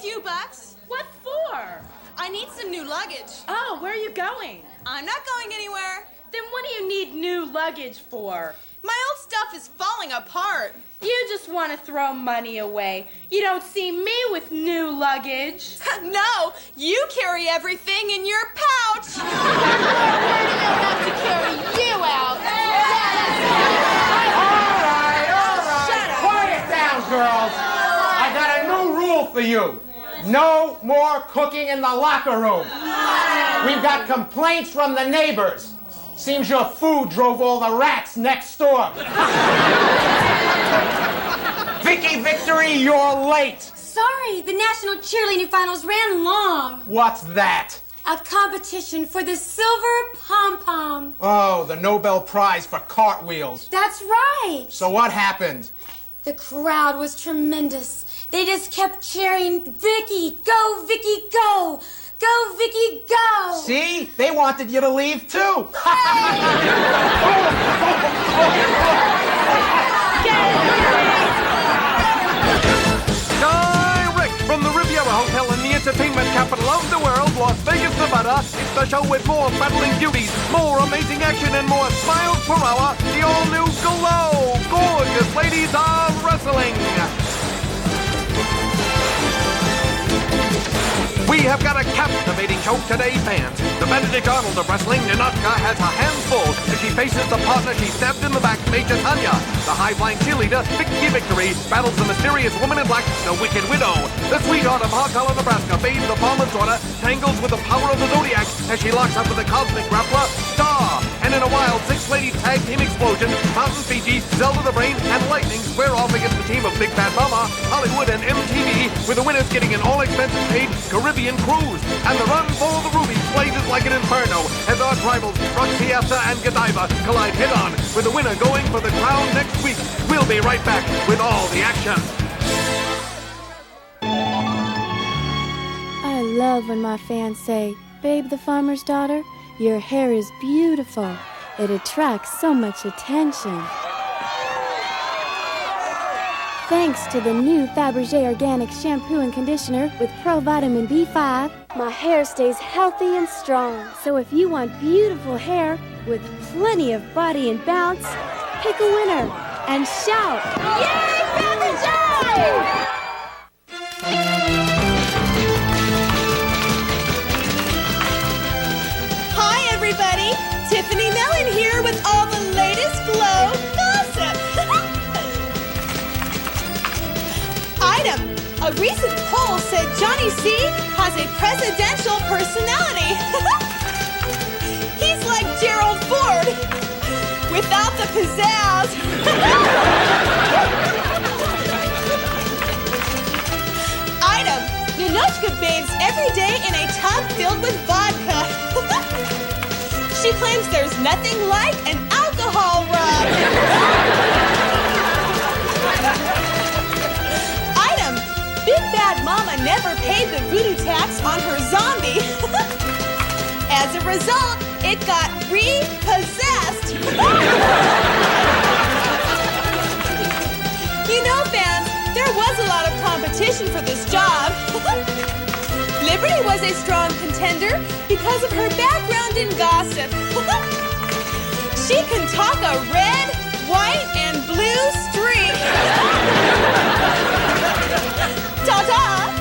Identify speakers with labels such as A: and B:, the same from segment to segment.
A: few bucks.
B: What for?
A: I need some new luggage.
B: Oh, where are you going?
A: I'm not going anywhere.
B: Then what do you need new luggage for?
A: My old stuff is falling apart.
B: You just want to throw money away. You don't see me with new luggage.
A: No, you carry everything in your pouch.
B: Where do you have to carry you out?
C: All right.
B: Shut up.
C: Quiet down, girls. I got a new rule for you. No more cooking in the locker room. We've got complaints from the neighbors. Seems your food drove all the rats next door. Vicky Victory, you're late.
D: Sorry, the National Cheerleading Finals ran long.
C: What's that?
D: A competition for the silver pom-pom.
C: Oh, the Nobel Prize for cartwheels.
D: That's right.
C: So what happened?
D: The crowd was tremendous. They just kept cheering, Vicky, go, Vicky, go. Go, Vicky, go.
C: See? They wanted you to leave, too.
E: Direct from the Riviera Hotel in the entertainment capital of the world, Las Vegas, Nevada, it's the show with more battling beauties, more amazing action, and more smiles per hour. The all-new Glow. Gorgeous ladies are wrestling. We have got a captivating show today, fans. The Benedict Arnold of wrestling, Ninotchka, has her hands full as she faces the partner she stabbed in the back, Major Tanya. The high-flying cheerleader, Vicky Victory, battles the mysterious woman in black, the Wicked Widow. The sweetheart of Hartala, Nebraska, bathes the farmer's daughter, tangles with the power of the Zodiac as she locks up with the cosmic grappler, Star. And in a wild six-lady tag team explosion, Fountain Fiji, Zelda the Brain, and Lightning square off against the team of Big Bad Mama, Hollywood, and MTV, with the winners getting an all-expenses-paid Caribbean cruise. And the run for the Rubies blazes like an inferno as arch rivals Roxy Astor and Godiva collide head-on, with the winner going for the crown next week. We'll be right back with all the action.
F: I love when my fans say, "Babe, the farmer's daughter, your hair is beautiful. It attracts so much attention." Thanks to the new Fabergé Organic Shampoo and Conditioner with Pro Vitamin B5, my hair stays healthy and strong. So if you want beautiful hair with plenty of body and bounce, pick a winner and shout, "Yay, Fabergé!"
A: Hi, everybody. Tiffany Mellon here with all the latest Glow gossip. Item. A recent poll said Johnny C has a presidential personality. He's like Gerald Ford without the pizzazz. Item. Ninotchka bathes every day in a tub filled with vodka. She claims there's nothing like an alcohol rub. Item. Big Bad Mama never paid the voodoo tax on her zombie. As a result, it got repossessed. You know, fans, there was a lot of competition for this job. Liberty was a strong contender because of her background in gossip. She can talk a red, white, and blue streak. Ta-ta!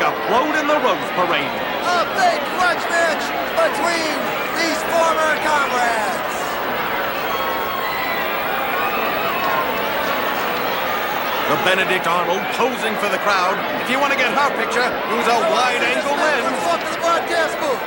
E: a float in the Rose Parade.
G: A big grudge match between these former comrades.
E: The Benedict Arnold posing for the crowd. If you want to get her picture, use a wide-angle lens.
G: Up to the broadcast booth.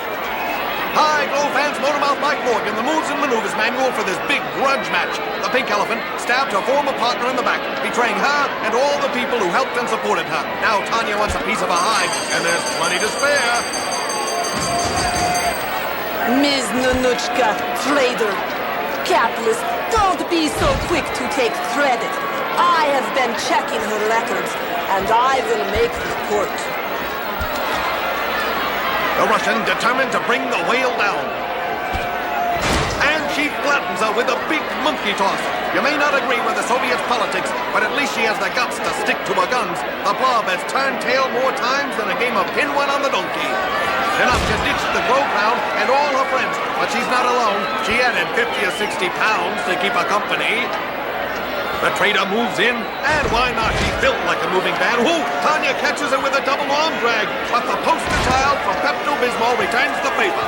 E: Hi, Glow fans, Motormouth Mike Morgan, the Moves and Maneuvers manual for this big grudge match. The Pink Elephant stabbed her former partner in the back, betraying her and all the people who helped and supported her. Now Tanya wants a piece of her hide, and there's plenty to spare.
H: Ms. Ninotchka, trader, capitalist, don't be so quick to take credit. I have been checking her records, and I will make report.
E: The Russian determined to bring the whale down. And she flattens her with a big monkey toss. You may not agree with the Soviets' politics, but at least she has the guts to stick to her guns. The blob has turned tail more times than a game of pin one on the donkey. Ninotchka ditched the Grope crowd and all her friends, but she's not alone. She added 50 or 60 pounds to keep her company. The trader moves in, and why not? She's built like a moving van. Ooh, Tanya catches her with a double arm drag, but the poster child from Pepto-Bismol returns the favor.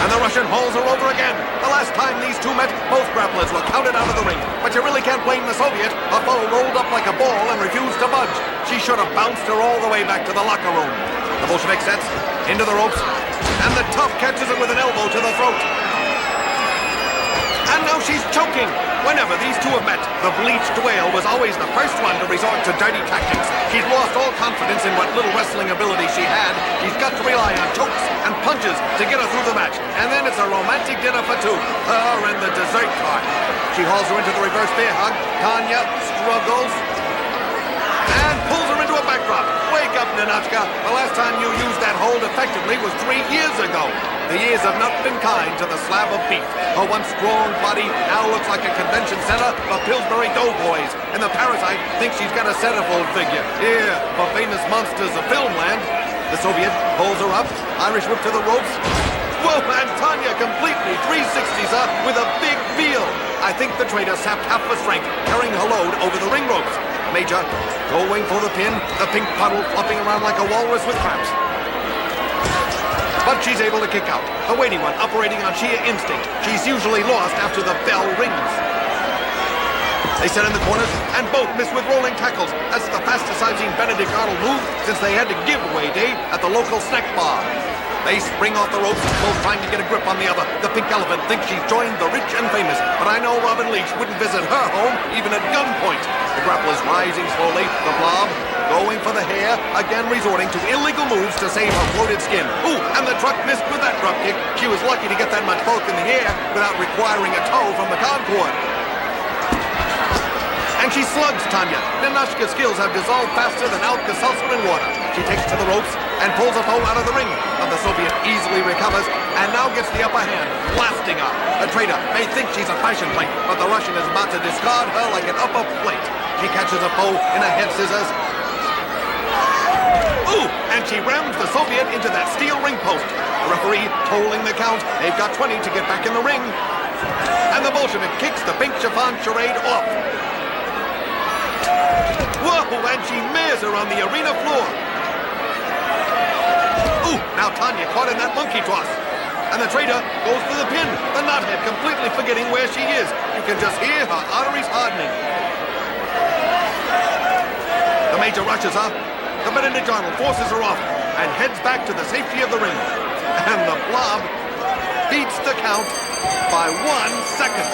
E: And the Russian hauls her over again. The last time these two met, both grapplers were counted out of the ring. But you really can't blame the Soviet. Her foe rolled up like a ball and refused to budge. She should have bounced her all the way back to the locker room. The Bolshevik sets into the ropes, and the tough catches her with an elbow to the throat. And now she's choking. Whenever these two have met, the bleached whale was always the first one to resort to dirty tactics. She's lost all confidence in what little wrestling ability she had. She's got to rely on chokes and punches to get her through the match. And then it's a romantic dinner for two, her and the dessert cart. She hauls her into the reverse bear hug. Tanya struggles and pulls her into a backdrop. Wake up, Ninotchka. The last time you used that hold effectively was 3 years ago. The years have not been kind to the slab of beef. Her once strong body now looks like a convention center for Pillsbury Doughboys. And the parasite thinks she's got a centerfold figure. Here, for famous monsters of filmland. The Soviet pulls her up, Irish whip to the ropes. Whoa, and Tanya completely 360s her with a big feel. I think the trader sapped half her strength, carrying her load over the ring ropes. Major going for the pin, the pink puddle flopping around like a walrus with cramps. But she's able to kick out. The waiting one operating on sheer instinct. She's usually lost after the bell rings. They set in the corners, and both miss with rolling tackles. That's the fastest I've seen Benedict Arnold move since they had to giveaway day at the local snack bar. They spring off the ropes, both trying to get a grip on the other. The Pink Elephant thinks she's joined the rich and famous, but I know Robin Leach wouldn't visit her home, even at gunpoint. The grappler's rising slowly, the blob going for the hair, again resorting to illegal moves to save her bloated skin. Ooh, and the truck missed with that drop kick. She was lucky to get that much bulk in the air without requiring a tow from the concord. And she slugs Tanya. Ninotchka's skills have dissolved faster than Alka-Seltzer in water. She takes to the ropes and pulls her foe out of the ring. But the Soviet easily recovers and now gets the upper hand, blasting her. The trader may think she's a fashion plate, but the Russian is about to discard her like an upper plate. She catches her foe in her head scissors. Ooh, and she rams the Soviet into that steel ring post. The referee tolling the count. They've got 20 to get back in the ring. And the Bolshevik kicks the pink chiffon charade off. Whoa, and she mares her on the arena floor. Ooh, now Tanya caught in that monkey toss. And the trader goes for the pin. The knothead completely forgetting where she is. You can just hear her arteries hardening. The Major rushes her. The Benedict Arnold forces her off and heads back to the safety of the ring. And the blob beats the count by 1 second.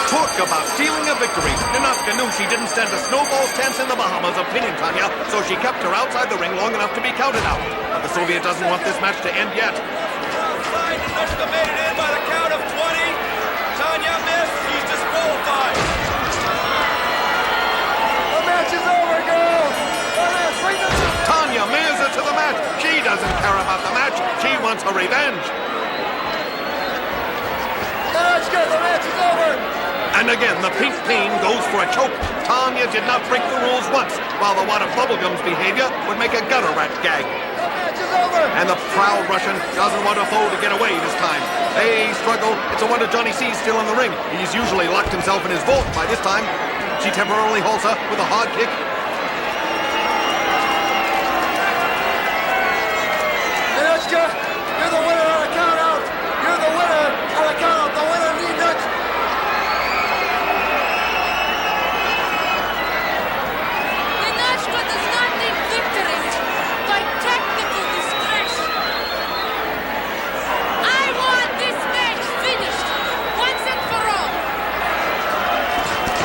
E: Talk about stealing a victory. Ninotchka knew she didn't stand a snowball's chance in the Bahamas of pinning Tanya, so she kept her outside the ring long enough to be counted out. But the Soviet doesn't want this match to end yet.
G: Ninotchka made it in by the count of 20. Tanya missed. She's disqualified. The match is over, girls.
E: Tanya mares her to the mat. She doesn't care about the match. She wants her revenge.
G: Ninotchka, the match is over.
E: And again, the pink pain goes for a choke. Tanya did not break the rules once, while the wad of bubblegum's behavior would make a gutter rat gag.
G: The match is over.
E: And the proud Russian doesn't want her foe to get away this time. They struggle. It's a wonder Johnny C's still in the ring. He's usually locked himself in his vault by this time. She temporarily holds her with a hard kick.
G: Ninotchka, you're the winner on a count out. You're the winner on a count out. The winner, Ninotchka.
D: Ninotchka does not need victory by technical disgrace. I want this match finished once and for all.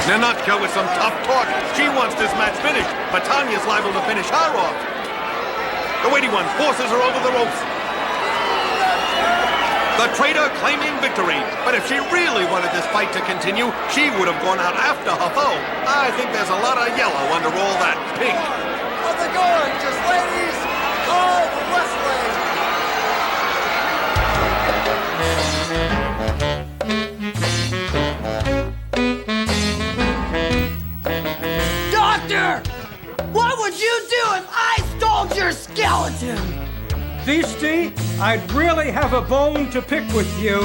E: Ninotchka with some tough talk. She wants this match finished, but Tanya's liable to finish her off. The weighty one forces her over the ropes. The traitor claiming victory. But if she really wanted this fight to continue, she would have gone out after her foe. I think there's a lot of yellow under all that pink.
G: How's it going, just ladies? All the wrestling.
H: Doctor! What would you do if I stole your skeleton?
I: Beastie, I'd really have a bone to pick with you.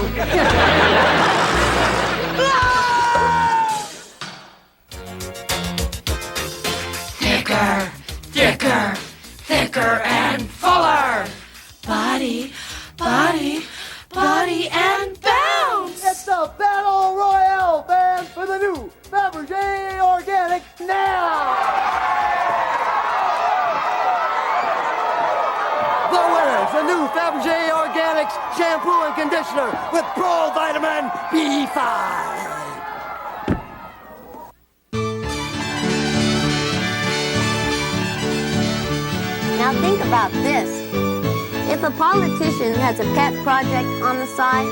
H: Thicker, thicker, thicker and fuller. Body, body, body and bounce.
G: It's the Battle Royale band for the new Fabergé Organic now! The winners, the new Fabergé Organics shampoo and conditioner with Pro Vitamin B5.
F: Now think about this. If a politician has a pet project on the side,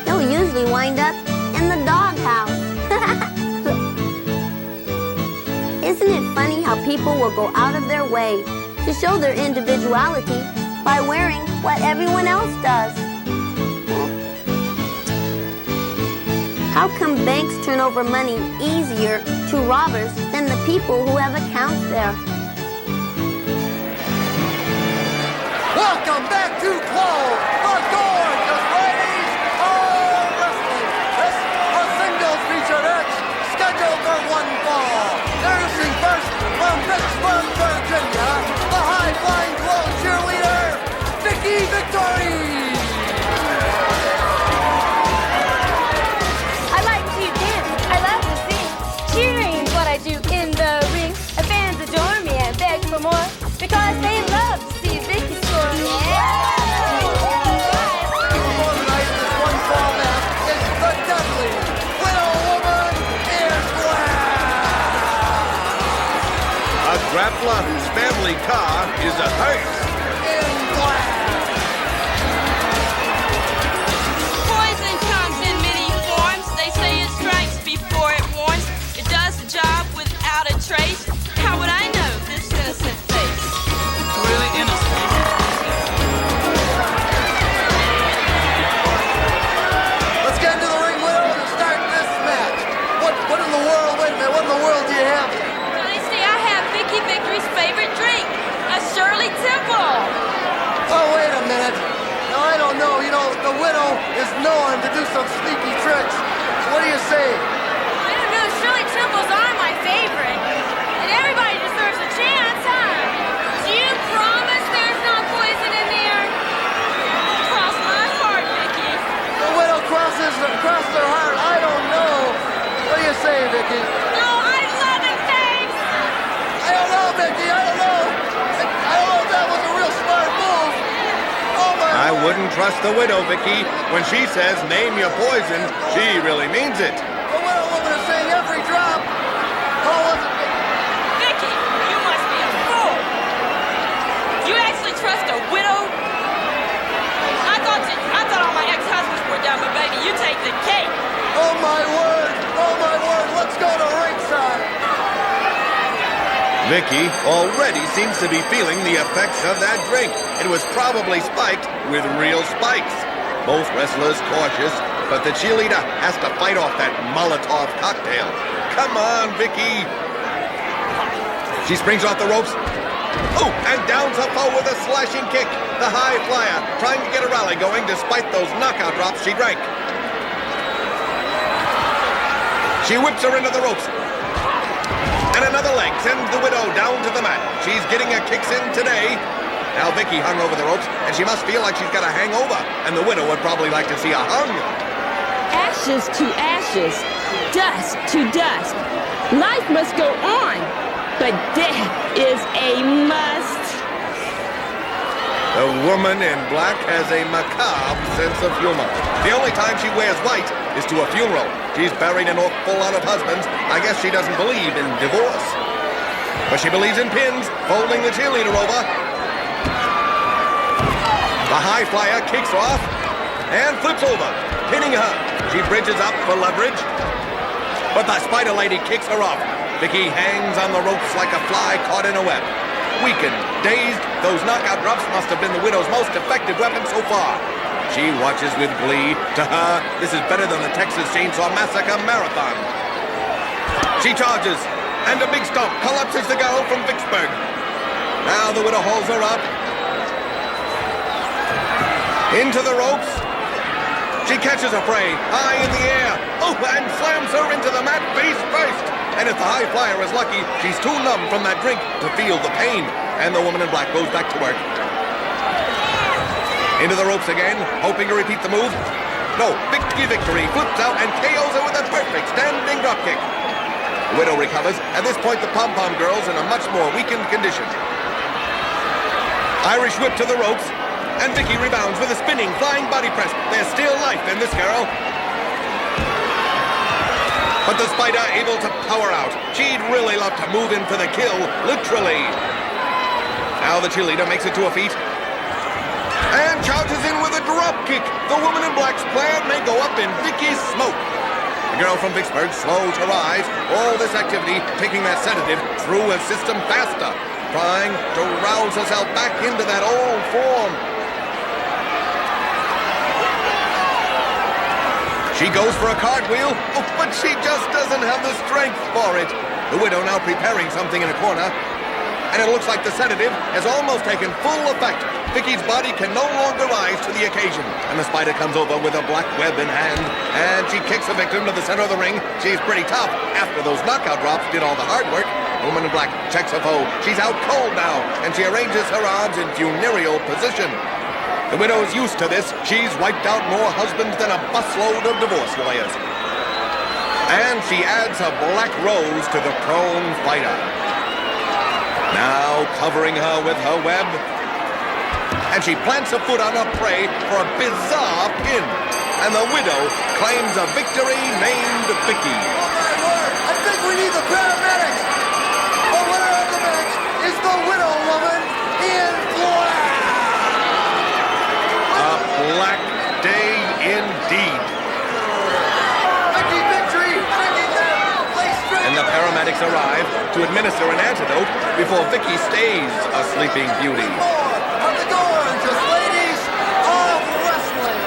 F: he'll usually wind up in the doghouse. Isn't it funny how people will go out of their way to show their individuality by wearing what everyone else does? How come banks turn over money easier to robbers than the people who have accounts there?
G: Welcome back to Close, the gorgeous ladies of wrestling. This a singles feature match scheduled for one fall. Introducing first from Vicksburg, Virginia, the high-flying glow cheerleader, Vicky Victory.
D: I like to dance. I love to sing. Cheering is what I do in the ring. The fans adore me and beg for more because they love to see Vicky score.
G: Before tonight, this one fall match is the deadly Widow Woman in Black.
E: A grappler whose family car is a hearse.
G: In Black.
A: Poison comes in many forms. They say it strikes before it warns. It does the job without a trace. How would I know this innocent face? Really innocent.
G: Let's get into the ring, Widow, and start this match. What in the world, wait a minute, what in the world do you have here?
A: Honestly, I have Vicky Victory's favorite drink, a Shirley Temple.
G: Oh, wait a minute. Now, I don't know. You know, the Widow is known to do some sneaky tricks. What do you say?
D: I don't know. Shirley Temples are my favorite. And everybody deserves a chance, huh? Do you promise there's not poison in there?
A: Cross my heart, Vicky.
G: The Widow crosses her heart. I don't know. What do you say, Vicky?
A: No, I love it, thanks.
G: I don't know, Vicky. I don't know. I don't know if that was a real smart move. Oh, my
E: I
G: Lord.
E: wouldn't trust the widow, Vicky. When she says, name your poison, she really means it.
G: The Widow Woman is saying every drop. Oh, was it?
A: Vicky, you must be a fool. You actually trust a widow? I thought all my ex-husbands were done, but baby, you take the cake.
G: Oh, my word. Oh, my word. Let's go to ringside.
E: Vicky already seems to be feeling the effects of that drink. It was probably spiked with real spikes. Both wrestlers cautious, but the cheerleader has to fight off that Molotov cocktail. Come on, Vicky. She springs off the ropes. Oh, and downs her foe with a slashing kick. The high flyer trying to get a rally going despite those knockout drops she drank. She whips her into the ropes. And another leg sends the widow down to the mat. She's getting her kicks in today. Now Vicky hung over the ropes, and she must feel like she's got a hangover. And the widow would probably like to see her hung.
J: Ashes to ashes, dust to dust. Life must go on, but death is a must.
E: The woman in black has a macabre sense of humor. The only time she wears white is to a funeral. She's buried in a full lot of husbands. I guess she doesn't believe in divorce. But she believes in pins, folding the cheerleader over. The high flyer kicks off and flips over, pinning her. She bridges up for leverage, but the spider lady kicks her off. Vicky hangs on the ropes like a fly caught in a web. Weakened, dazed, those knockout drops must have been the widow's most effective weapon so far. She watches with glee. To her, this is better than the Texas Chainsaw Massacre Marathon. She charges, and a big stomp collapses the girl from Vicksburg. Now the widow hauls her up. Into the ropes. She catches her prey high in the air. Oh, and slams her into the mat face first. And if the high flyer is lucky, she's too numb from that drink to feel the pain. And the woman in black goes back to work. Into the ropes again, hoping to repeat the move. No, Vicky Victory flips out and KOs her with a perfect standing dropkick. The widow recovers. At this point, the pom-pom girl's in a much more weakened condition. Irish whip to the ropes. And Vicky rebounds with a spinning, flying body press. There's still life in this girl. But the spider able to power out. She'd really love to move in for the kill, literally. Now the cheerleader makes it to her feet. And charges in with a drop kick. The woman in black's plan may go up in Vicky's smoke. The girl from Vicksburg slow to rise. All this activity taking that sedative through her system faster. Trying to rouse herself back into that old form. She goes for a cartwheel, but she just doesn't have the strength for it. The widow now preparing something in a corner, and it looks like the sedative has almost taken full effect. Vicky's body can no longer rise to the occasion, and the spider comes over with a black web in hand, and she kicks the victim to the center of the ring. She's pretty tough after those knockout drops did all the hard work. The woman in black checks her foe. She's out cold now, and she arranges her arms in funereal position. The widow's used to this. She's wiped out more husbands than a busload of divorce lawyers. And she adds a black rose to the prone fighter. Now covering her with her web. And she plants her foot on her prey for a bizarre pin. And the widow claims a victory named Vicky.
G: Oh my word! I think we need the paramedics! The winner of the match is the widow woman in black!
E: A black day indeed.
G: Vicky Victory taking that place straight.
E: And the paramedics arrive to administer an antidote before Vicky stays a sleeping beauty.
G: More of the gorgeous ladies of wrestling.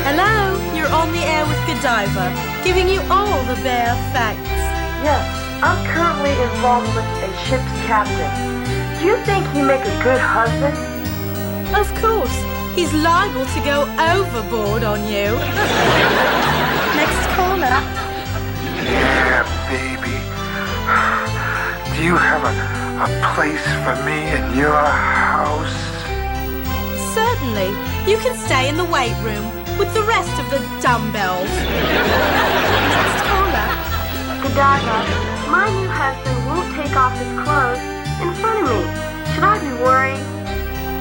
B: Hello, you're on the air with Godiva, giving you all the bare facts.
K: Yes, I'm currently involved with a ship's captain. Do you think he'd make a good husband?
B: Of course, he's liable to go overboard on you. Next caller.
L: Yeah, baby. Do you have a place for me in your house?
B: Certainly, you can stay in the weight room with the rest of the dumbbells. Next caller.
F: Godiva, my new husband won't take off his clothes in front of me. Should I be worried?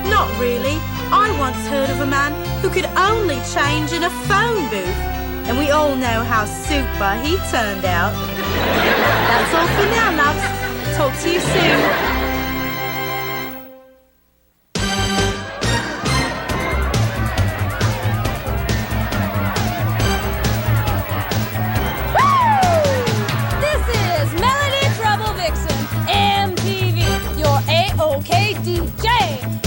B: Not really. I once heard of a man who could only change in a phone booth. And we all know how super he turned out. That's all for now, loves. Talk to you soon.
D: DJ,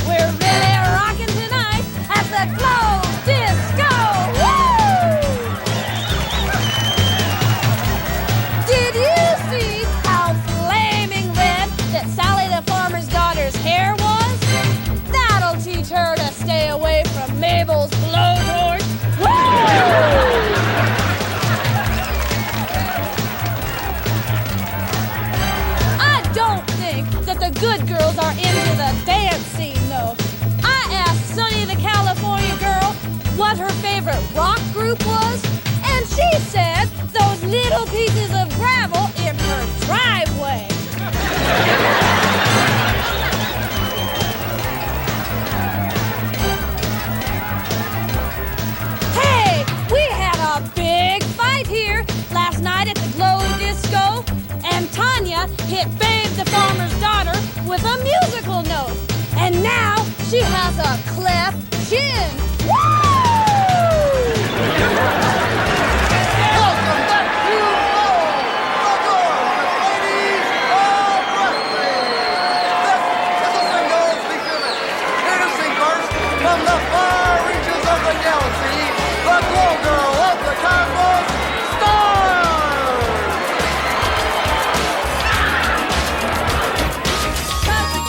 D: we're really rocking tonight at the Glow Disco. Woo! Did you see how flaming red that Sally
M: And Tanya hit Babe the farmer's daughter with a musical note. And now she has a cleft chin. Woo!
G: Welcome back to Mellon, the gorgeous ladies of wrestling. This is a singles feature match. Introducing first, from the far reaches of the galaxy, the glow girl of the cosmos, Star!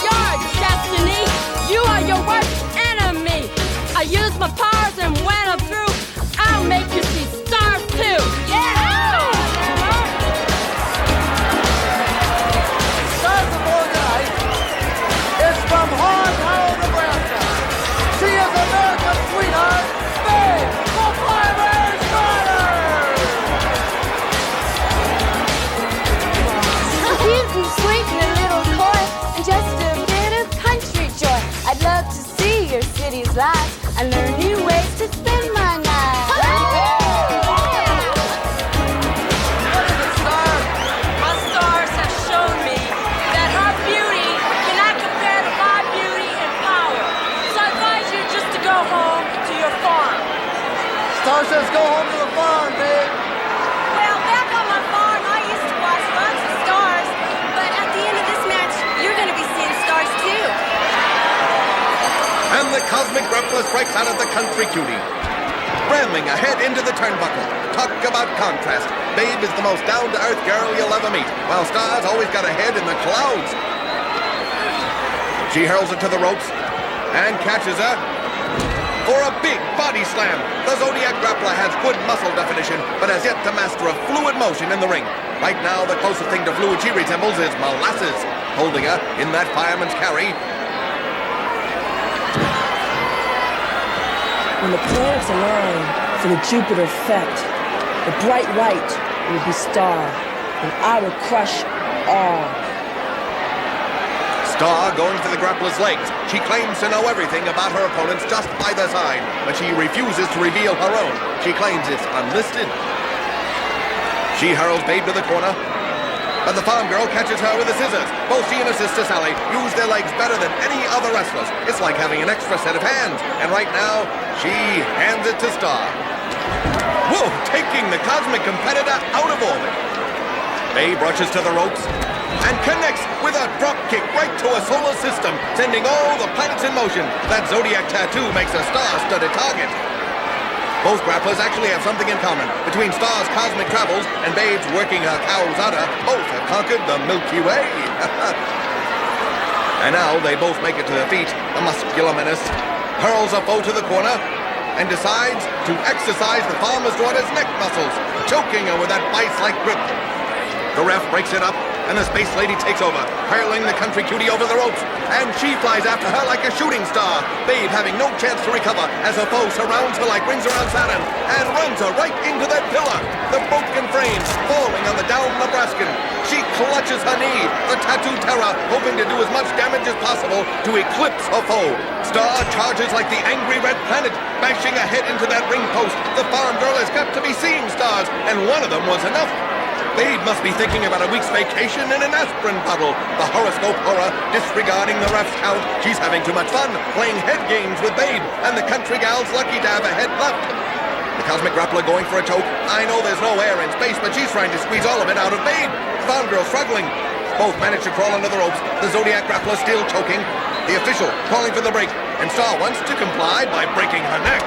M: Yard, Destiny, you are your worst enemy. I use my powers, and when I'm through, I'll make you see stars too. Yeah!
G: Stars before tonight is from Hog Hollow, Nebraska. She is America's sweetheart, Babe, the Flyers Rider!
D: Cute and sweet and a little coy, and just a bit of country joy. I'd love to see your city's lights and learn new ways to spend my night.
G: What is it, Star?
J: My stars have shown me that her beauty cannot compare to my beauty and power. So I advise you just to go home to your farm.
G: Star says go home to the farm, Babe.
D: Well, back on my farm, I used to watch lots of stars. But at the end of this match, you're going to be seeing stars too.
E: And the cosmic grappler strikes out at the country cutie. Ramming ahead into the turnbuckle. Talk about contrast. Babe is the most down-to-earth girl you'll ever meet, while Star's always got a head in the clouds. She hurls it to the ropes and catches her for a big body slam. The Zodiac grappler has good muscle definition, but has yet to master a fluid motion in the ring. Right now, the closest thing to fluid she resembles is molasses, holding her in that fireman's carry.
N: When the planets align for the Jupiter effect, the bright light will be Star, and I will crush all.
E: Star going for the grappler's legs. She claims to know everything about her opponents just by their sign, but she refuses to reveal her own. She claims it's unlisted. She hurls Babe to the corner, but the farm girl catches her with the scissors. Both she and her sister Sally use their legs better than any other wrestlers. It's like having an extra set of hands. And right now, she hands it to Star. Whoa, taking the cosmic competitor out of orbit. Babe rushes to the ropes and connects with a drop kick right to a solar system, sending all the planets in motion. That Zodiac tattoo makes a star-studded target. Both grapplers actually have something in common. Between Star's cosmic travels and Babe's working her cow's udder, both have conquered the Milky Way. And now they both make it to their feet. The muscular menace hurls a foe to the corner and decides to exercise the farmer's daughter's neck muscles, choking her with that vice-like grip. The ref breaks it up, and the space lady takes over, hurling the country cutie over the ropes, and she flies after her like a shooting star, Babe having no chance to recover as her foe surrounds her like rings around Saturn and runs her right into that pillar, the broken frame falling on the downed Nebraskan. She clutches her knee, the tattoo terror hoping to do as much damage as possible to eclipse her foe. Star charges like the angry red planet, bashing her head into that ring post. The farm girl has got to be seeing stars, and one of them was enough. Babe must be thinking about a week's vacation in an aspirin bottle. The horoscope horror disregarding the ref's count. She's having too much fun playing head games with Babe, and the country gal's lucky to have a head left. The cosmic grappler going for a choke. I know there's no air in space, but she's trying to squeeze all of it out of Babe. The farm girl struggling. Both manage to crawl under the ropes. The Zodiac grappler still choking. The official calling for the break, and Star wants to comply by breaking her neck.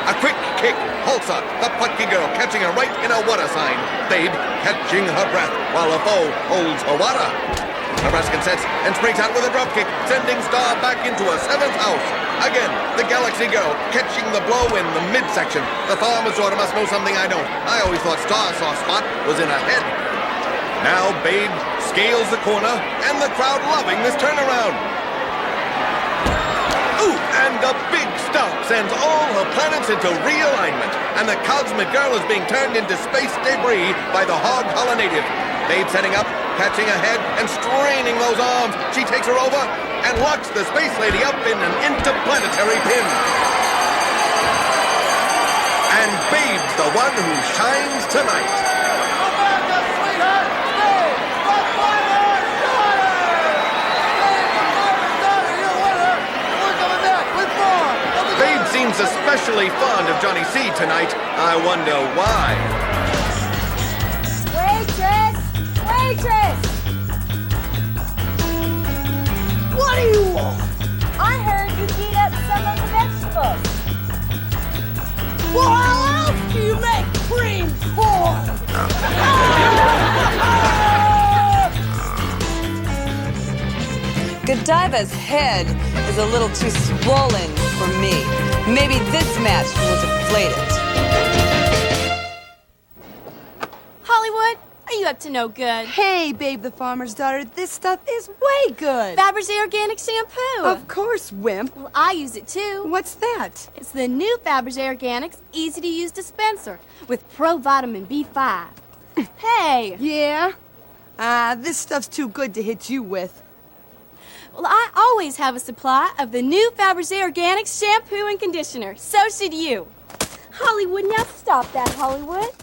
E: A quick kick halts her, the plucky girl catching her right in a water sign. Babe catching her breath while her foe holds her water. Nebraskan sets and springs out with a drop kick, sending Star back into a seventh house. Again, the Galaxy girl catching the blow in the midsection. The farmer's daughter must know something I don't. I always thought Star's soft spot was in her head. Now Babe scales the corner, and the crowd loving this turnaround. Ooh, and a big stomp sends all her planets into realignment, and the cosmic girl is being turned into space debris by the Hog Hollow native. Babe setting up, catching her head, and straining those arms. She takes her over and locks the space lady up in an interplanetary pin. And Babe's the one who shines tonight.
G: America's sweetheart, Babe, the
E: seems especially fond of Johnny C tonight. I wonder why.
D: Waitress! Waitress!
B: What do you want?
D: I heard you heat up some of the vegetables.
B: Well, how else do you make cream corn?
O: Godiva's head is a little too swollen for me. Maybe this match will deflate it.
A: Hollywood, are you up to no good?
P: Hey, Babe the Farmer's Daughter, this stuff is way good.
A: Fabergé Organic Shampoo.
P: Of course, Wimp.
A: Well, I use it too.
P: What's that?
A: It's the new Fabergé Organics easy-to-use dispenser with Pro Vitamin B5. Hey!
P: Yeah? This stuff's too good to hit you with.
A: Well, I always have a supply of the new Fabergé Organics shampoo and conditioner. So should you.
D: Hollywood, now stop that, Hollywood.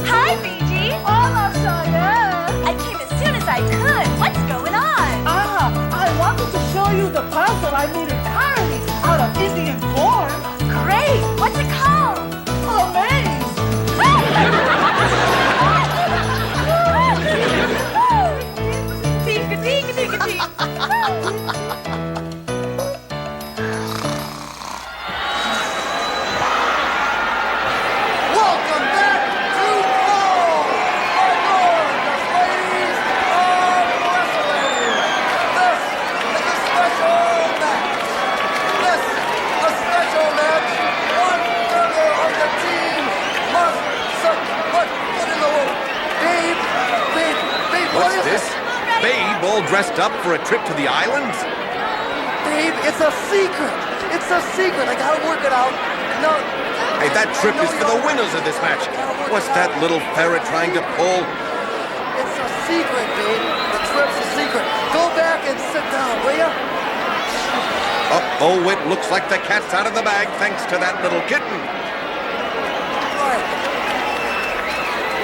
M: Hi, Fiji. Hola, Sara. I came as soon as I could. What's going on?
B: I wanted to show you the puzzle I made entirely out of Indian corn.
M: Great. What's it called?
B: A maze.
G: Welcome back to Grope, our gorgeous ladies of wrestling. This is a special match. This a special match. One member of the team must put in the room. Babe, what
E: What's
G: is
E: this?
G: it?
E: Babe all dressed up for a trip to the islands?
G: Babe, it's a secret. It's a secret. I gotta work it out. No.
E: Hey, that trip is for the winners of this match. What's that little ferret trying to pull?
G: It's a secret, babe. The trip's a secret. Go back and sit down, will ya?
E: Oh, it looks like the cat's out of the bag thanks to that little kitten.
G: Right.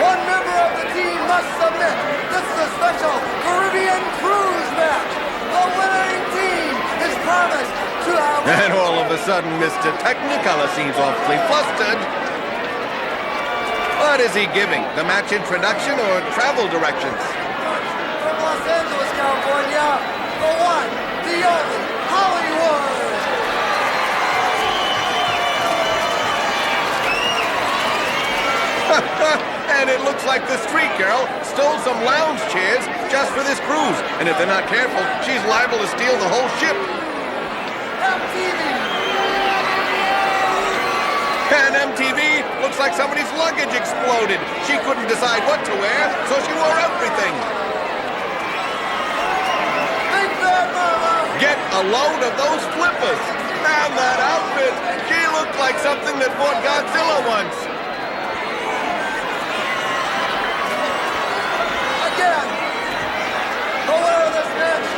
G: One member of the team must submit. This is a special Caribbean cruise match. The winning team is promised to have...
E: And all of a sudden, Mr. Technicolor seems awfully flustered. What is he giving? The match introduction or travel directions?
G: From Los Angeles, California, the one, the only, Hollywood.
E: And it looks like the street girl stole some lounge chairs just for this cruise. And if they're not careful, she's liable to steal the whole ship.
G: MTV.
E: And MTV looks like somebody's luggage exploded. She couldn't decide what to wear, so she wore everything.
G: Big Bad Mama.
E: Get a load of those flippers. And that outfit. She looked like something that fought Godzilla once.
G: Again, the winner of this match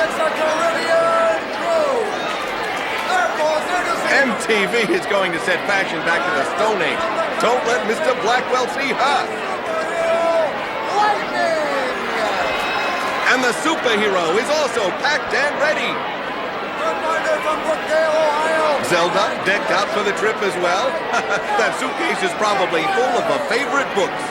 G: gets a Caribbean cruise. Therefore,
E: MTV is going to set fashion back to the Stone Age. Don't let Mr. Blackwell see her.
G: Lightning.
E: And the superhero is also packed and ready.
G: Reminder from Brookdale, Ohio.
E: Zelda decked out for the trip as well. That suitcase is probably full of her favorite books.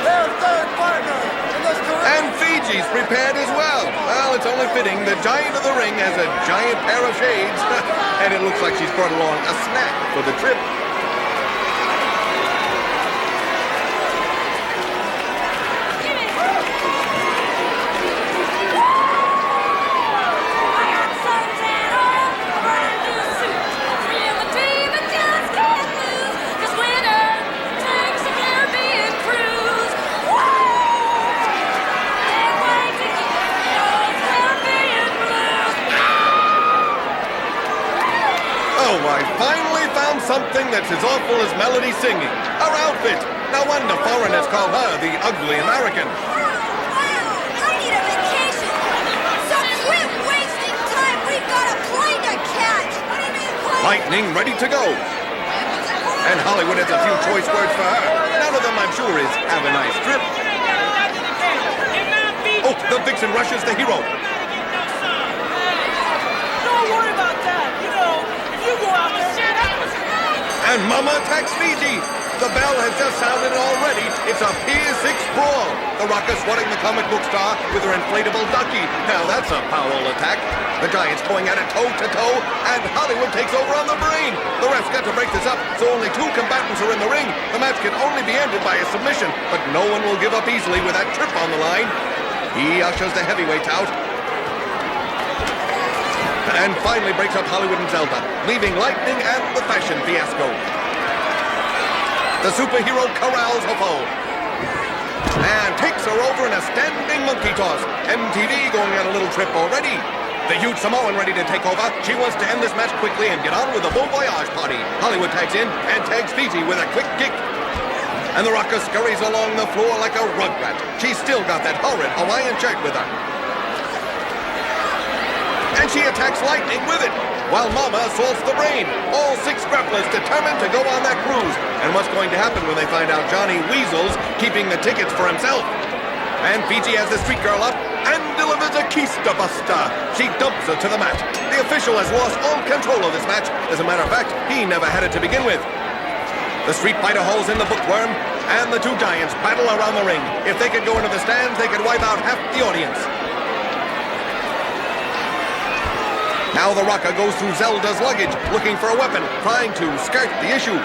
G: Their third partner in this Caribbean.
E: And Fiji's prepared as well. Well, it's only fitting the giant of the ring has a giant pair of shades. And it looks like she's brought along a snack for the trip. Something that's as awful as Melody singing. Her outfit. No wonder foreigners call her the ugly American.
M: Wow, I need a vacation. So quit
E: Lightning ready to go. And Hollywood has a few choice words for her. None of them, I'm sure, is have a nice trip. Oh, the Vixen rushes the hero.
Q: Don't worry about that. You know, if you go out there...
E: And Mama attacks Fiji. The bell has just sounded already. It's a Pier 6 brawl. The Rocker swatting the comic book star with her inflatable ducky. Now that's a Powell attack. The Giants going at it toe-to-toe, and Hollywood takes over on the brain. The refs got to break this up, so only 2 combatants are in the ring. The match can only be ended by a submission, but no one will give up easily with that trip on the line. He ushers the heavyweights out. And finally breaks up Hollywood and Zelda, leaving Lightning and the fashion fiasco. The superhero corrals her foe and takes her over in a standing monkey toss. MTV going on a little trip already. The huge Samoan ready to take over. She wants to end this match quickly and get on with the Bon Voyage party. Hollywood tags in and tags Fiji with a quick kick. And the Rocker scurries along the floor like a rugrat. She's still got that horrid Hawaiian shirt with her. And she attacks Lightning with it, while Mama assaults the brain. All 6 grapplers determined to go on that cruise. And what's going to happen when they find out Johnny Weasel's keeping the tickets for himself? And Fiji has the street girl up and delivers a keister buster. She dumps her to the mat. The official has lost all control of this match. As a matter of fact, he never had it to begin with. The street fighter hauls in the bookworm, and the 2 giants battle around the ring. If they could go into the stands, they could wipe out half the audience. Now the Rocker goes through Zelda's luggage, looking for a weapon, trying to skirt the issue.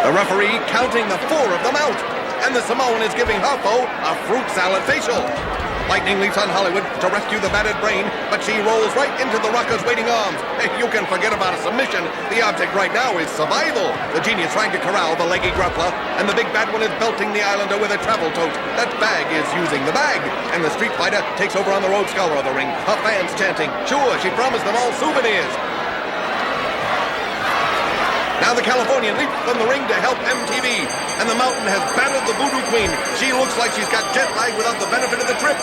E: The referee counting the 4 of them out, and the Samoan is giving her foe a fruit salad facial. Lightning leaps on Hollywood to rescue the battered brain, but she rolls right into the Rocker's waiting arms. Hey, you can forget about a submission. The object right now is survival. The genius trying to corral the leggy grappler, and the big bad one is belting the Islander with a travel tote. That bag is using the bag, and the street fighter takes over on the road scholar of the ring. Her fans chanting, sure, she promised them all souvenirs. Now the Californian leaps from the ring to help MTV, and the Mountain has battered the Voodoo Queen. She looks like she's got jet lag without the benefit of the trip.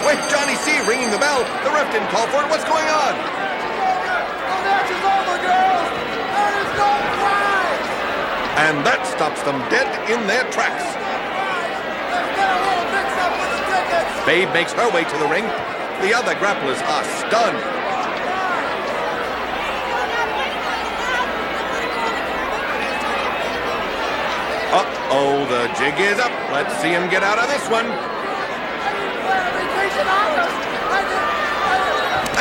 E: Wait, Johnny C. ringing the bell. The ref didn't call for it. What's going on?
G: The match is over, girls! There is no prize!
E: And that stops them dead in their tracks.
G: Let's get a little mix-up with the tickets!
E: Babe makes her way to the ring. The other grapplers are stunned. Uh-oh, the jig is up. Let's see him get out of this one.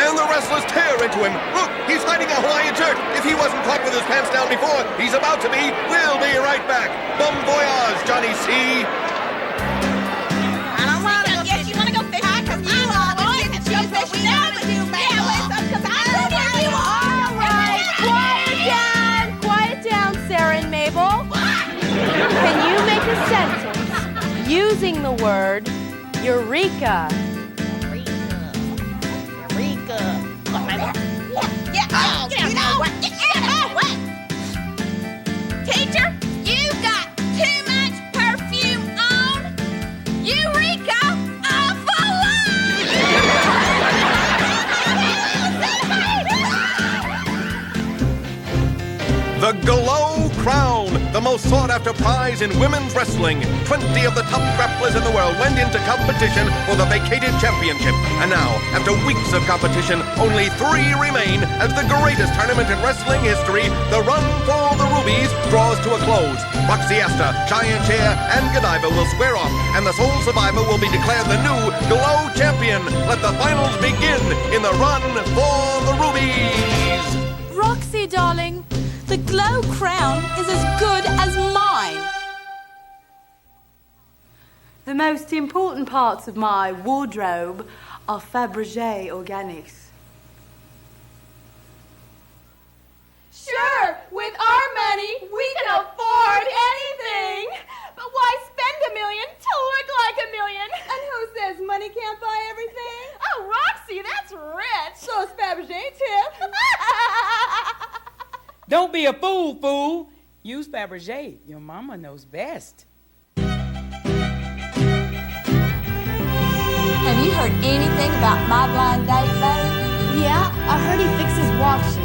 E: And the wrestlers tear into him. Look, he's hiding a Hawaiian shirt. If he wasn't caught with his pants down before, he's about to be. We'll be right back. Bon voyage, Johnny C.
Q: I don't want to go fish. You want to go fishing? Because you are going to go fishing. Yeah, with you, man.
A: All right, quiet down, Sarah and Mabel. Can you make a sentence using the word Eureka?
Q: Teacher, you got too much perfume on. Eureka, awful
E: The Glow Crown, the most sought-after prize in women's wrestling. 20 of the top grapplers in the world went into competition for the vacated championship. And now, after weeks of competition, only 3 remain as the greatest tournament in wrestling history, the Run for the Rubies, draws to a close. Roxy Astor, Cheyenne, Cher, and Godiva will square off, and the sole survivor will be declared the new Glow champion. Let the finals begin in the Run for the Rubies.
B: Roxy, darling, the Glow crown is as good as mine. The most important parts of my wardrobe are Fabergé Organics.
A: Sure, with our money, we can afford anything. But why spend $1 million to look like $1 million? And who says money can't buy everything? Oh, Roxy, that's rich. So is Fabergé, Tiff.
R: Don't be a fool. Use Fabergé. Your mama knows best.
S: Have you heard anything about my blind date, babe?
F: Yeah, I heard he fixes watches.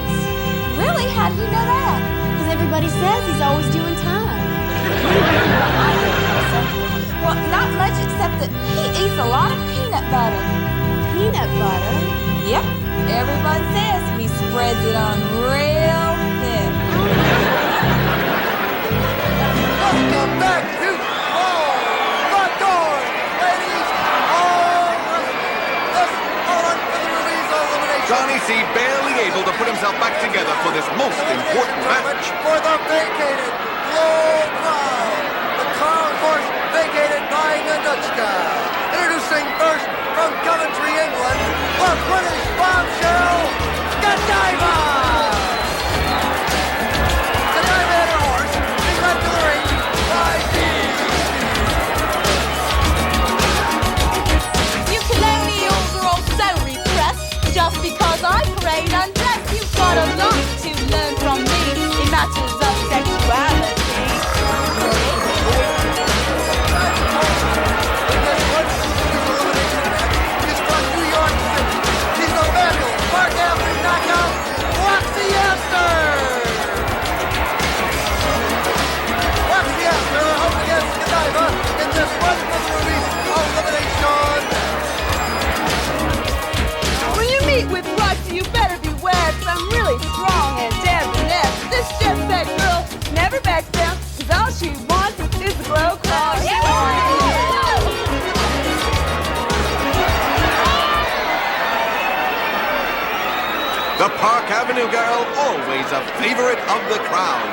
D: Really? How do you know that?
F: Because everybody says he's always doing time.
D: Well, not much except that he eats a lot of peanut butter.
F: Peanut butter?
D: Yep. Everyone says he spreads it on real thin.
G: Welcome back to All the Doors, ladies. All wrestling. This on for the Rubies elimination.
E: Johnny C. barely able to put himself back together for this most important match.
G: For the vacated Glow Crown. The crown, of course, vacated by Ninotchka. Introducing first from Coventry, England, the British bombshell, Godiva! Godiva and her horse being led to the ring by
M: You colonials are all so repressed. Just because I parade undressed, you've got a lot to learn from me in matters of sexuality.
G: Roxy Astor! Roxy Astor up against Godiva in this one for the Rubies elimination.
M: When you meet with Roxy, you better beware, 'cause I'm really strong and debonair. This jet-set girl never backs down, 'cause all she wants is the glow crown.
E: The Park Avenue girl, always a favorite of the crowd.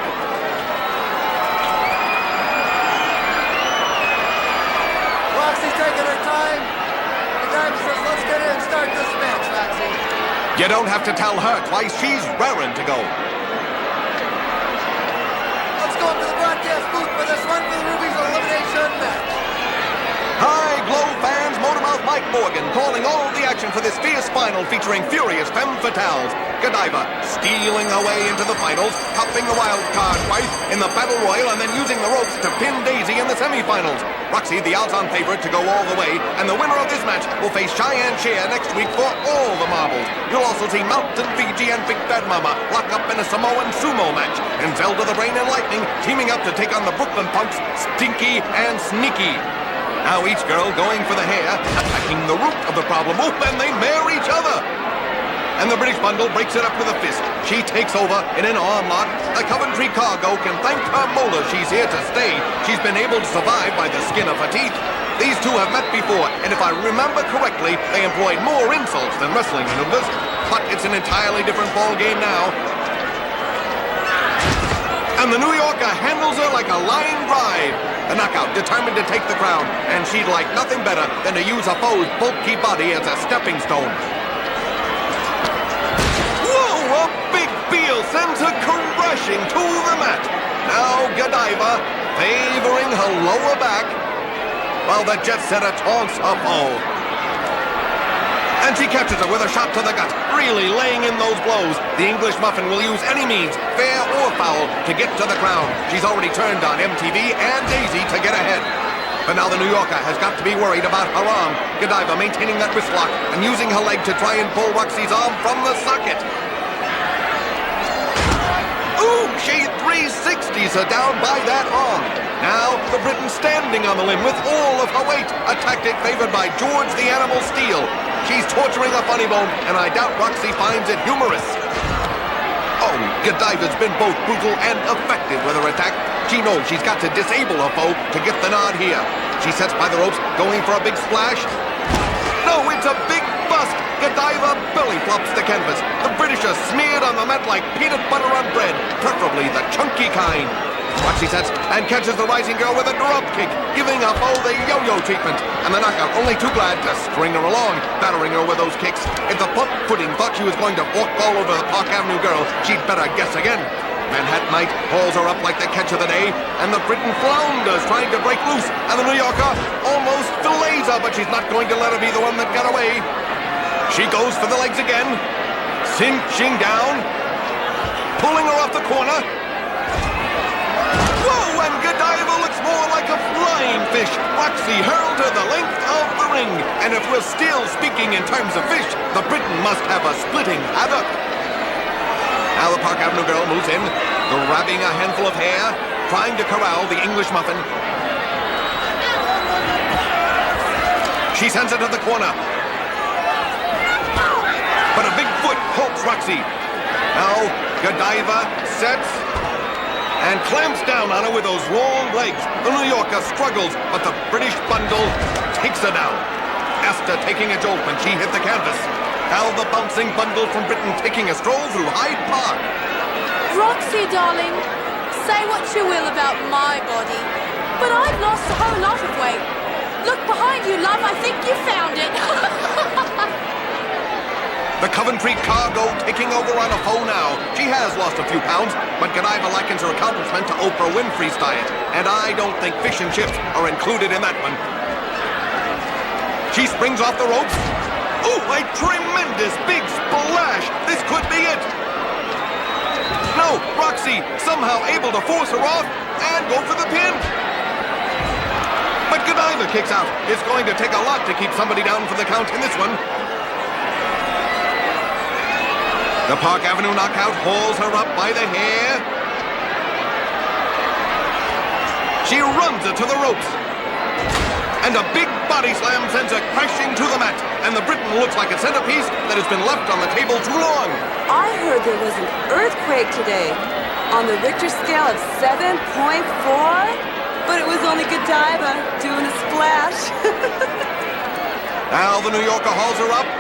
G: Roxy's taking her time. Godiva says, let's get in and start this match, Roxy.
E: You don't have to tell her twice, she's raring to go.
G: Let's go up to the broadcast booth for this one for the Rubies elimination match.
E: Hi, Glow fans, Motormouth Mike Morgan calling all the action for this fierce final featuring furious femme fatales. Godiva stealing her way into the finals, topping the wild card twice in the Battle Royal and then using the ropes to pin Daisy in the semifinals. Roxy, the odds-on favorite to go all the way, and the winner of this match will face Cheyenne Cher next week for all the marbles. You'll also see Mountain Fiji and Big Bad Mama lock up in a Samoan sumo match, and Zelda the Rain and Lightning teaming up to take on the Brooklyn Punks, Stinky and Sneaky. Now each girl going for the hair, attacking the root of the problem. Oh, and they marry each other! And the British Bundle breaks it up with a fist. She takes over in an arm lock. The Coventry Cargo can thank her molar she's here to stay. She's been able to survive by the skin of her teeth. These two have met before, and if I remember correctly, they employed more insults than wrestling maneuvers. But it's an entirely different ball game now. And the New Yorker handles her like a line drive. The knockout determined to take the crown, and she'd like nothing better than to use her foe's bulky body as a stepping stone. Whoa, a big Beal sends her crashing to the mat. Now Godiva favoring her lower back, while the jet setter taunts her foe. And she catches her with a shot to the gut, really laying in those blows. The English muffin will use any means, fair or foul, to get to the crown. She's already turned on MTV and Daisy to get ahead. But now the New Yorker has got to be worried about her arm. Godiva maintaining that wrist lock and using her leg to try and pull Roxy's arm from the socket. Ooh, she 360s her down by that arm. Now the Briton standing on the limb with all of her weight, a tactic favored by George the Animal Steel. She's torturing a funny bone, and I doubt Roxy finds it humorous. Oh, Godiva's been both brutal and effective with her attack. She knows she's got to disable her foe to get the nod here. She sets by the ropes, going for a big splash. No, it's a big bust. Godiva belly flops the canvas. The British are smeared on the mat like peanut butter on bread, preferably the chunky kind. Roxy sets and catches the rising girl with a drop kick, giving her foe the yo-yo treatment. And the knockout only too glad to string her along, battering her with those kicks. If the plump pudding thought she was going to walk all over the Park Avenue girl, she'd better guess again. Manhattanite hauls her up like the catch of the day, and the Briton flounders trying to break loose, and the New Yorker almost fillets her, but she's not going to let her be the one that got away. She goes for the legs again, cinching down, pulling her off the corner. Whoa, and Godiva looks more like a flying fish. Roxy hurled her the length of the ring, and if we're still speaking in terms of fish, the Briton must have a splitting haddock. Now the Park Avenue girl moves in, grabbing a handful of hair, trying to corral the English muffin. She sends it to the corner. But a big foot halts Roxy. Now Godiva sets and clamps down on her with those long legs. The New Yorker struggles, but the British bundle takes her down. Astor taking a jolt when she hit the canvas. Now the bouncing bundle from Britain taking a stroll through Hyde Park.
B: Roxy, darling, say what you will about my body, but I've lost a whole lot of weight. Look behind you, love. I think you found it.
E: The Coventry cargo taking over on a foe now. She has lost a few pounds, but Godiva likens her accomplishment to Oprah Winfrey's diet, and I don't think fish and chips are included in that one. She springs off the ropes. Oh, a tremendous big splash! This could be it! No, Roxy somehow able to force her off and go for the pin. But Godiva kicks out. It's going to take a lot to keep somebody down for the count in this one. The Park Avenue knockout hauls her up by the hair. She runs her to the ropes. And a big body slam sends her crashing to the mat. And the Briton looks like a centerpiece that has been left on the table too long.
O: I heard there was an earthquake today on the Richter scale of 7.4. But it was only Godiva doing a splash.
E: Now the New Yorker hauls her up.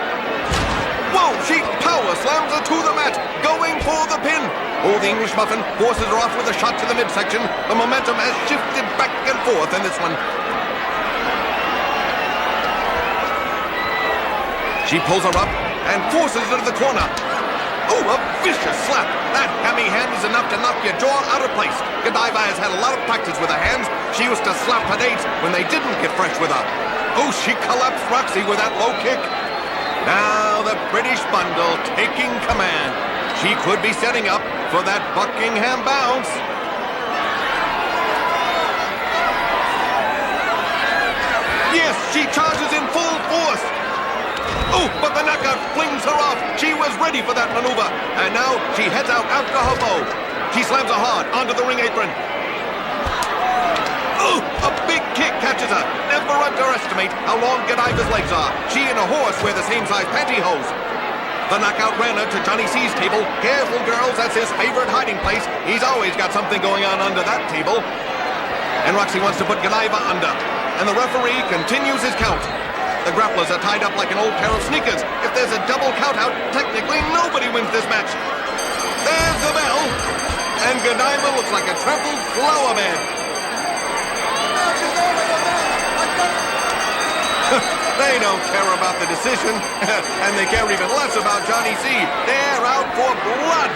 E: Whoa, she power slams her to the mat, going for the pin. Oh, the English muffin forces her off with a shot to the midsection. The momentum has shifted back and forth in this one. She pulls her up and forces her to the corner. Oh, a vicious slap. That hammy hand is enough to knock your jaw out of place. Godiva has had a lot of practice with her hands. She used to slap her dates when they didn't get fresh with her. Oh, she collapsed Roxy with that low kick. Now the British bundle taking command. She could be setting up for that Buckingham bounce. Yes, she charges in full force. Oh, but the knockout flings her off. She was ready for that maneuver. And now she heads out after her foe. She slams her hard onto the ring apron. Oh, a big kick catches her. Never underestimate how long Godiva's legs are. She and a horse wear the same size pantyhose. The knockout ran her to Johnny C's table. Careful, girls, that's his favorite hiding place. He's always got something going on under that table. And Roxy wants to put Godiva under. And the referee continues his count. The grapplers are tied up like an old pair of sneakers. If there's a double count-out, technically nobody wins this match. There's the bell. And Godiva looks like a trampled flower bed. They don't care about the decision, and they care even less about Johnny C. They're out for blood.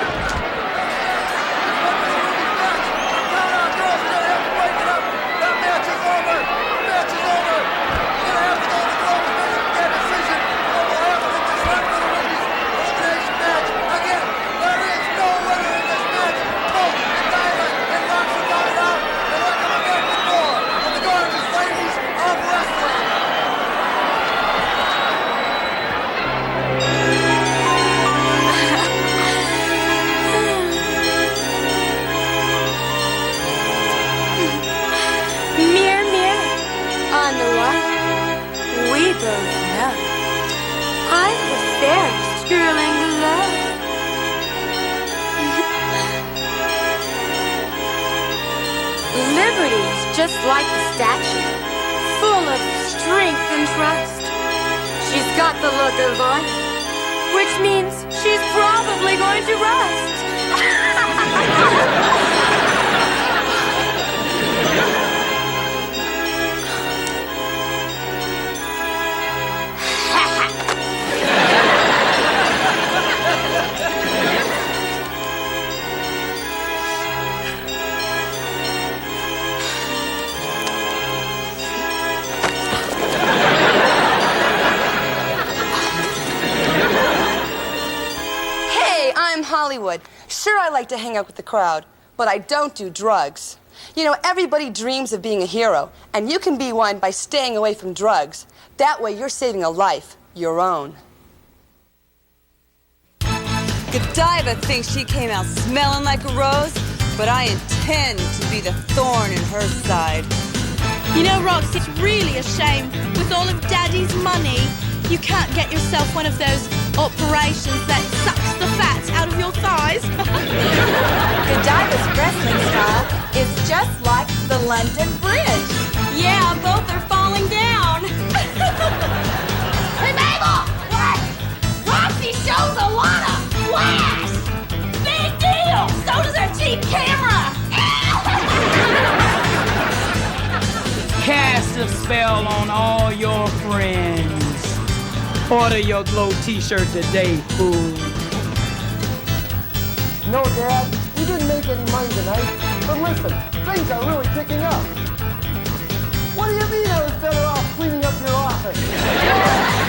B: Just like the statue, full of strength and trust. She's got the look of life, which means she's probably going to rust.
O: Hollywood. Sure, I like to hang out with the crowd, but I don't do drugs. You know, everybody dreams of being a hero, and you can be one by staying away from drugs. That way, you're saving a life, your own. Godiva thinks she came out smelling like a rose, but I intend to be the thorn in her side.
B: You know, Roxy, it's really a shame. With all of Daddy's money, you can't get yourself one of those operations that sucks the fat out of your thighs.
Q: Godiva's wrestling style is just like the London Bridge.
M: Yeah, both are falling down.
Q: Hey, Mabel! What? Roxy shows a lot of flash! Big deal! So does her cheap camera!
R: Cast a spell on all your friends. Order your glow t-shirt today, fool.
G: No, Dad, we didn't make any money tonight. But listen, things are really picking up. What do you mean I was better off cleaning up your office?